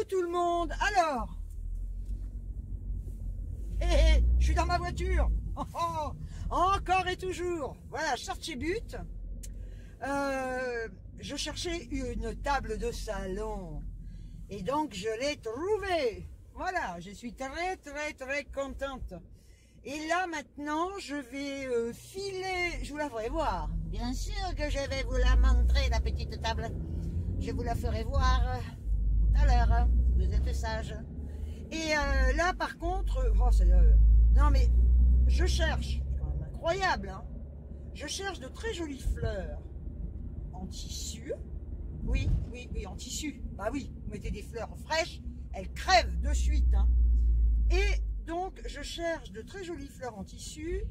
tout le monde. Alors, je suis dans ma voiture. Encore et toujours. Voilà, je sors de chez But. Je cherchais une table de salon. Et donc, je l'ai trouvée. Voilà, je suis très contente. Et là, maintenant, je vais filer. Je vous la ferai voir. Bien sûr que je vais vous la montrer, la petite table. Je vous la ferai voir tout à l'heure, hein, si vous êtes sage. Et là, par contre, non mais je cherche, c'est quand même incroyable, hein, je cherche de très jolies fleurs en tissu. Oui, en tissu. Bah oui, vous mettez des fleurs fraîches, elles crèvent de suite. Hein. Et donc, je cherche de très jolies fleurs en tissu.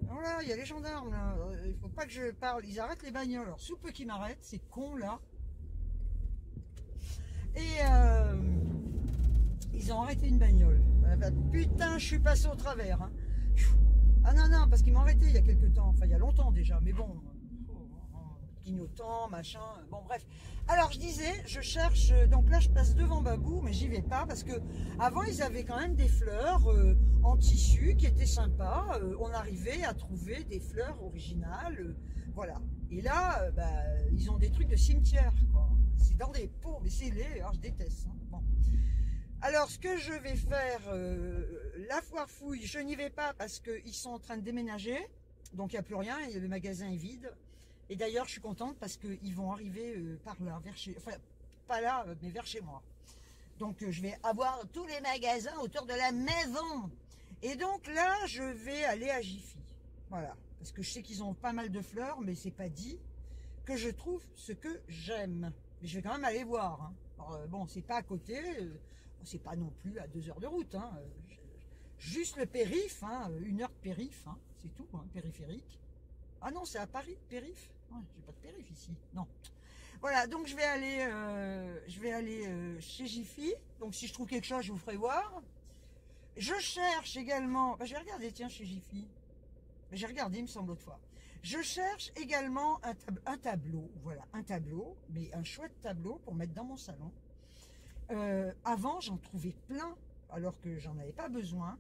Voilà, il y a les gendarmes là. Il faut pas que je parle. Ils arrêtent les bagnoles. Alors, sous peu qu'ils m'arrêtent, c'est con là. Et ils ont arrêté une bagnole. Putain, je suis passé au travers. Hein. Ah non, parce qu'ils m'ont arrêté il y a quelques temps. Enfin, il y a longtemps déjà. Mais bon, clignotant, machin. Bon, bref. Alors, je disais, je cherche. Donc là, je passe devant Babou, mais j'y vais pas parce que avant, ils avaient quand même des fleurs en tissu qui étaient sympas. On arrivait à trouver des fleurs originales. Voilà. Et là, ils ont des trucs de cimetière, quoi. C'est dans des pots, mais c'est laid. Alors, je déteste. Hein. Bon. Alors, ce que je vais faire, la foire fouille, je n'y vais pas parce qu'ils sont en train de déménager. Donc, il n'y a plus rien. Et le magasin est vide. Et d'ailleurs, je suis contente parce qu'ils vont arriver par là, vers chez... Enfin, pas là, mais vers chez moi. Donc, je vais avoir tous les magasins autour de la maison. Et donc, là, je vais aller à Jiffy. Voilà. Parce que je sais qu'ils ont pas mal de fleurs, mais c'est pas dit que je trouve ce que j'aime. Mais je vais quand même aller voir. Hein. Alors, bon, c'est pas à côté. C'est pas non plus à 2 heures de route. Hein. Juste le périph', hein, 1 heure de périph'. Hein. C'est tout, hein, périphérique. Ah non, c'est à Paris, périph'. Ouais, j'ai pas de périph' ici. Non. Voilà, donc je vais aller chez Jiffy. Donc si je trouve quelque chose, je vous ferai voir. Je cherche également... je vais regarder, tiens, chez Jiffy. J'ai regardé, il me semble, l'autre fois. Je cherche également un tableau. Voilà, un tableau, mais un chouette tableau pour mettre dans mon salon. Avant, j'en trouvais plein, alors que j'en avais pas besoin.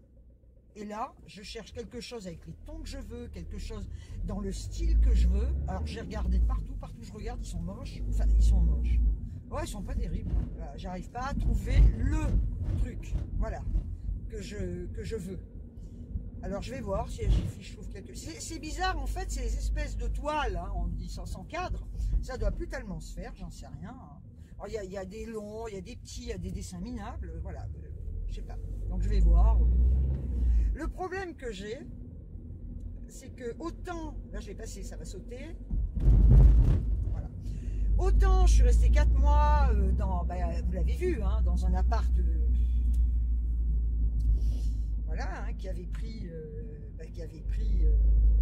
Et là, je cherche quelque chose avec les tons que je veux, quelque chose dans le style que je veux. Alors, j'ai regardé partout où je regarde, ils sont moches. Enfin, ils sont moches. Ouais, ils sont pas terribles. Voilà, j'arrive pas à trouver le truc, voilà, que je veux. Alors, je vais voir si je trouve quelque chose. C'est bizarre, en fait, c'est les espèces de toiles, hein, on dit sans cadre. Ça doit plus tellement se faire, j'en sais rien. Hein. Alors, il y a des longs, il y a des petits, il y a des dessins minables, voilà, je sais pas. Donc, je vais voir. Le problème que j'ai, c'est que autant, là je vais passer, ça va sauter, voilà. Autant je suis restée 4 mois dans, vous l'avez vu, hein, dans un appart, voilà, hein, qui avait pris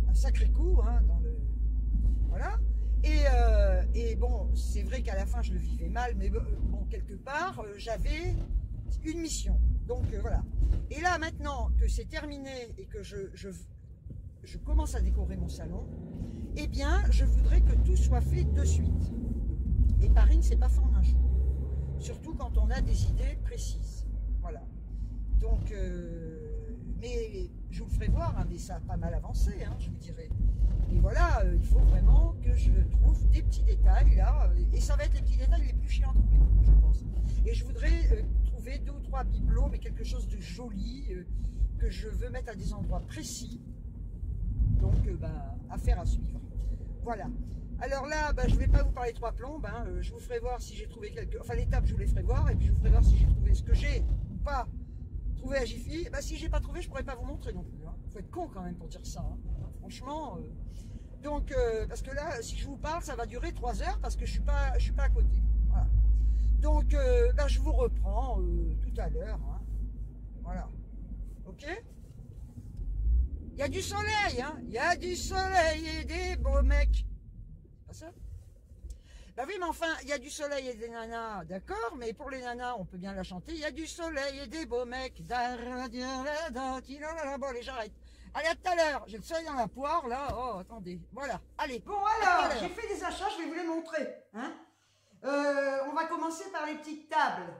un sacré coup, hein, dans le, voilà. Et bon, c'est vrai qu'à la fin je le vivais mal, mais bon, quelque part, j'avais une mission. Donc voilà. Et là maintenant que c'est terminé et que je commence à décorer mon salon, eh bien je voudrais que tout soit fait de suite. Et Paris ne s'est pas fait en un jour. Surtout quand on a des idées précises. Voilà. Donc, mais je vous le ferai voir, hein, mais ça a pas mal avancé, hein, je vous dirai. Et voilà, il faut vraiment que je trouve des petits détails là, et ça va être les petits détails les plus chiants à trouver, je pense. Et je voudrais trouver 2 ou 3 bibelots, mais quelque chose de joli, que je veux mettre à des endroits précis. Donc, affaire à suivre. Voilà. Alors là, je ne vais pas vous parler 3 plombes, hein, je vous ferai voir si j'ai trouvé quelque... Enfin, l'étape, je vous les ferai voir, et puis je vous ferai voir si j'ai trouvé ce que j'ai ou pas trouvé à Jiffy. Si j'ai pas trouvé, je pourrais pas vous montrer non plus. Hein. Faut être con quand même pour dire ça. Hein. Franchement. Donc, parce que là, si je vous parle, ça va durer 3 heures parce que je suis pas à côté. Voilà. Donc, je vous reprends tout à l'heure. Hein. Voilà. Ok. Il y a du soleil, hein. Il y a du soleil et des beaux mecs. C'est pas ça? Oui, mais enfin, il y a du soleil et des nanas, d'accord, mais pour les nanas, on peut bien la chanter. Il y a du soleil et des beaux mecs. Bon, allez, j'arrête. Allez, à tout à l'heure. J'ai le soleil dans la poire, là. Oh, attendez. Voilà. Allez. Bon, alors, j'ai fait des achats, je vais vous les montrer. Hein. On va commencer par les petites tables.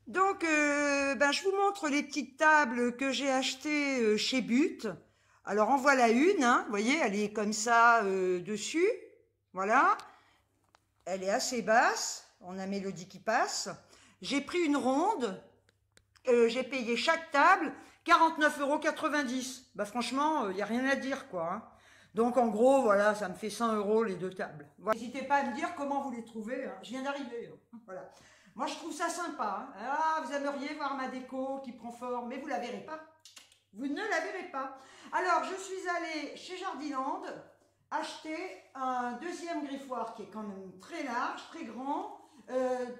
Donc, je vous montre les petites tables que j'ai achetées chez But. Alors, en voilà une, hein, vous voyez, elle est comme ça dessus. Voilà. Elle est assez basse. On a Mélodie qui passe. J'ai pris une ronde. J'ai payé chaque table 49,90 €. Bah, franchement, il n'y a rien à dire, quoi. Hein. Donc, en gros, voilà, ça me fait 100 € les deux tables. Voilà. N'hésitez pas à me dire comment vous les trouvez. Hein. Je viens d'arriver. Hein. Voilà. Moi, je trouve ça sympa. Hein. Ah, vous aimeriez voir ma déco qui prend forme, mais vous la verrez pas. Vous ne la verrez pas. Alors, je suis allée chez Jardiland acheter un deuxième griffoir qui est quand même très large, très grand.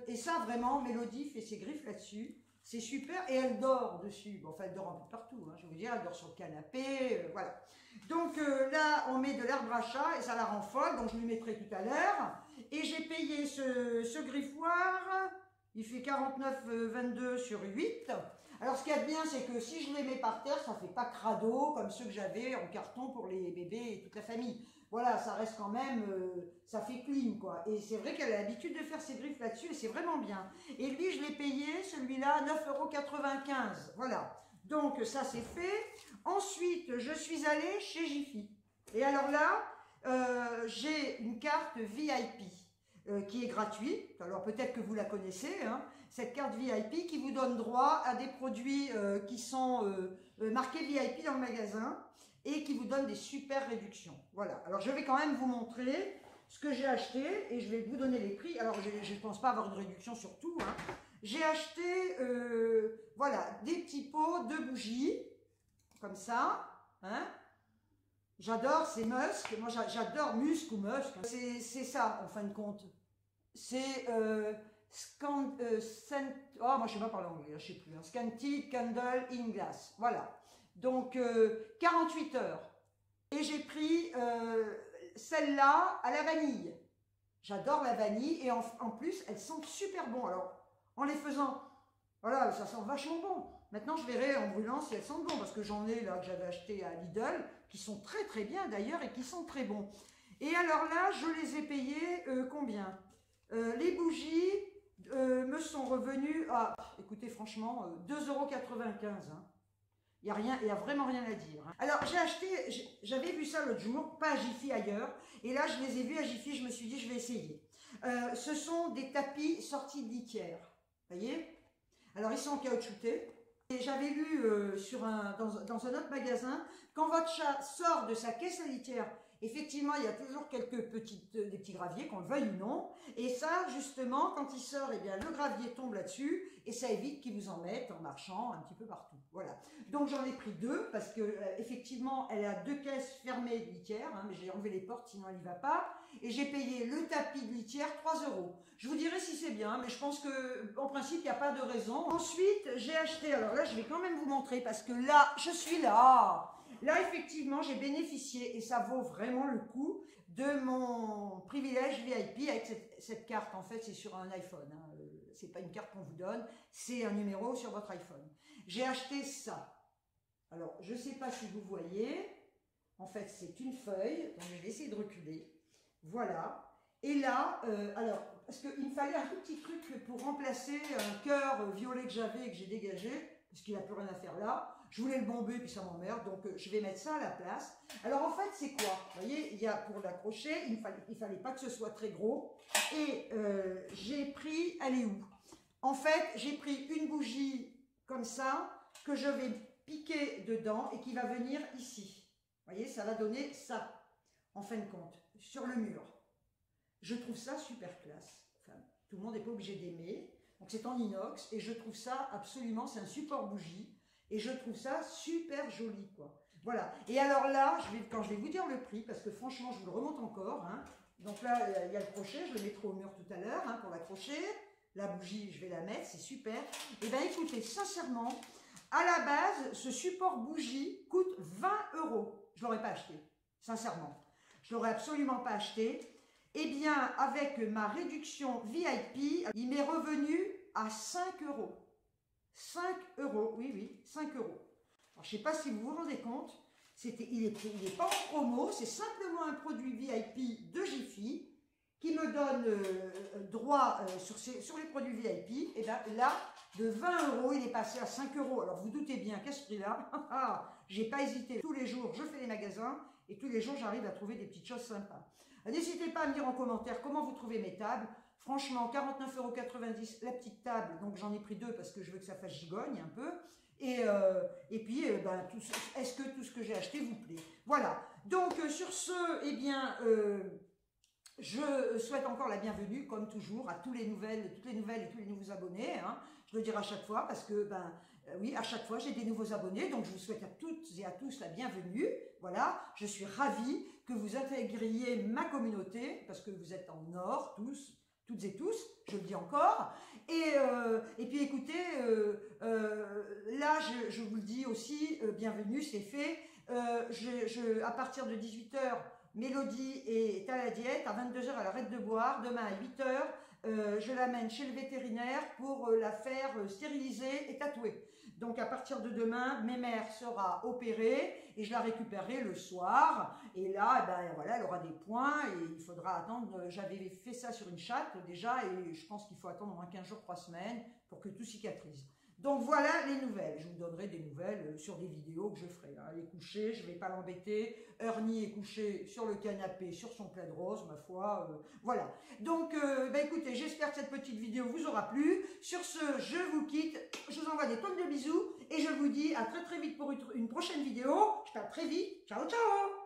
Et ça, vraiment, Mélodie fait ses griffes là-dessus. C'est super. Et elle dort dessus. Bon, enfin, elle dort un peu partout. Hein, je vais vous dire, elle dort sur le canapé. Voilà. Donc là, on met de l'herbe à chat et ça la rend folle. Donc, je lui mettrai tout à l'heure. Et j'ai payé ce griffoir. Il fait 49,22 sur 8. Alors, ce qu'il y a de bien, c'est que si je les mets par terre, ça fait pas crado comme ceux que j'avais en carton pour les bébés et toute la famille. Voilà, ça reste quand même, ça fait clean, quoi. Et c'est vrai qu'elle a l'habitude de faire ses griffes là-dessus et c'est vraiment bien. Et lui, je l'ai payé, celui-là, 9,95 €. Voilà. Donc, ça, c'est fait. Ensuite, je suis allée chez Jiffy. Et alors là, j'ai une carte VIP. Qui est gratuite. Alors peut-être que vous la connaissez, hein, cette carte VIP qui vous donne droit à des produits qui sont marqués VIP dans le magasin et qui vous donne des super réductions. Voilà. Alors je vais quand même vous montrer ce que j'ai acheté et je vais vous donner les prix. Alors je ne pense pas avoir une réduction sur tout. Hein. J'ai acheté voilà, des petits pots de bougies comme ça. Hein. J'adore ces musks, moi j'adore musc ou musk, c'est ça en fin de compte. C'est oh, moi je sais pas parler anglais, je sais plus. Hein. Scented Candle in Glass, voilà. Donc 48 heures. Et j'ai pris celle-là à la vanille. J'adore la vanille et en plus elles sentent super bon. Alors en les faisant, voilà, ça sent vachement bon. Maintenant, je verrai en brûlant si elles sentent bon, parce que j'en ai là que j'avais acheté à Lidl, qui sont très très bien d'ailleurs et qui sont très bons. Et alors là, je les ai payés combien les bougies me sont revenues à, écoutez franchement, 2,95 €. Hein. Il n'y a vraiment rien à dire. Hein. Alors j'ai acheté, j'avais vu ça l'autre jour, pas à Jiffy ailleurs, et là je les ai vus à Jiffy, je me suis dit je vais essayer. Ce sont des tapis sortis de litière, vous voyez. Alors ils sont en caoutchouté. Et j'avais lu dans un autre magasin, quand votre chat sort de sa caisse à litière, effectivement, il y a toujours des petits graviers, qu'on le veuille ou non. Et ça, justement, quand il sort, eh bien, le gravier tombe là-dessus et ça évite qu'il vous en mette en marchant un petit peu partout. Voilà. Donc, j'en ai pris deux parce que, effectivement, elle a deux caisses fermées de litière, hein, mais j'ai enlevé les portes, sinon elle n'y va pas. Et j'ai payé le tapis de litière 3 €. Je vous dirai si c'est bien, mais je pense que, en principe, il n'y a pas de raison. Ensuite, j'ai acheté, alors là, je vais quand même vous montrer parce que là, je suis là. Là, effectivement, j'ai bénéficié, et ça vaut vraiment le coup, de mon privilège VIP avec cette carte. En fait, c'est sur un iPhone. Hein. C'est pas une carte qu'on vous donne, c'est un numéro sur votre iPhone. J'ai acheté ça. Alors, je ne sais pas si vous voyez. En fait, c'est une feuille. Donc, je vais essayer de reculer. Voilà. Et là, alors, parce qu'il me fallait un tout petit truc pour remplacer un cœur violet que j'avais et que j'ai dégagé. Parce qu'il n'a plus rien à faire là. Je voulais le bomber, puis ça m'emmerde, donc je vais mettre ça à la place. Alors en fait, c'est quoi? Vous voyez, il y a pour l'accrocher, il fallait pas que ce soit très gros. Et j'ai pris, elle est où? En fait, j'ai pris une bougie comme ça, que je vais piquer dedans et qui va venir ici. Vous voyez, ça va donner ça, en fin de compte, sur le mur. Je trouve ça super classe. Enfin, tout le monde n'est pas obligé d'aimer. Donc c'est en inox et je trouve ça absolument, c'est un support bougie et je trouve ça super joli quoi. Voilà. Et alors là, quand je vais vous dire le prix, parce que franchement je vous le remonte encore. Hein. Donc là, il y a le crochet, je le mettrai au mur tout à l'heure hein, pour l'accrocher. La bougie, je vais la mettre, c'est super. Et bien écoutez, sincèrement, à la base, ce support bougie coûte 20 €. Je ne l'aurais pas acheté, sincèrement. Je ne l'aurais absolument pas acheté. Eh bien, avec ma réduction VIP, il m'est revenu à 5 €. 5 €, oui, oui, 5 €. Alors, je ne sais pas si vous vous rendez compte, il est pas en promo, c'est simplement un produit VIP de Jiffy qui me donne droit sur les produits VIP. Et bien là, de 20 €, il est passé à 5 €. Alors vous doutez bien qu'à ce prix-là, j'ai pas hésité. Tous les jours, je fais les magasins et tous les jours, j'arrive à trouver des petites choses sympas. N'hésitez pas à me dire en commentaire comment vous trouvez mes tables. Franchement, 49,90 € la petite table, donc j'en ai pris 2 parce que je veux que ça fasse gigogne un peu. Et puis, est-ce que tout ce que j'ai acheté vous plaît? Voilà. Donc, sur ce, eh bien, je souhaite encore la bienvenue, comme toujours, à toutes les nouvelles et tous les nouveaux abonnés. Hein. Je le dirai à chaque fois parce que, oui, à chaque fois, j'ai des nouveaux abonnés. Donc, je vous souhaite à toutes et à tous la bienvenue. Voilà, je suis ravie que vous intégriez ma communauté parce que vous êtes en or, tous. Toutes et tous, je le dis encore. Et puis écoutez, là, je vous le dis aussi, bienvenue, c'est fait. À partir de 18 h, Mélodie est à la diète, à 22 h, elle arrête de boire. Demain à 8 h, je l'amène chez le vétérinaire pour la faire stériliser et tatouer. Donc à partir de demain, Mémère sera opérée et je la récupérerai le soir. Et là, voilà, elle aura des points et il faudra attendre. J'avais fait ça sur une chatte déjà et je pense qu'il faut attendre au moins 15 jours, 3 semaines pour que tout cicatrise. Donc voilà les nouvelles. Je vous donnerai des nouvelles sur des vidéos que je ferai. Hein. Elle est couchée, je ne vais pas l'embêter. Ernie est couché sur le canapé, sur son plaid rose, ma foi. Voilà. Donc, écoutez, j'espère que cette petite vidéo vous aura plu. Sur ce, je vous quitte. Je vous envoie des tonnes de bisous et je vous dis à très très vite pour une prochaine vidéo. Je parle très vite. Ciao, ciao!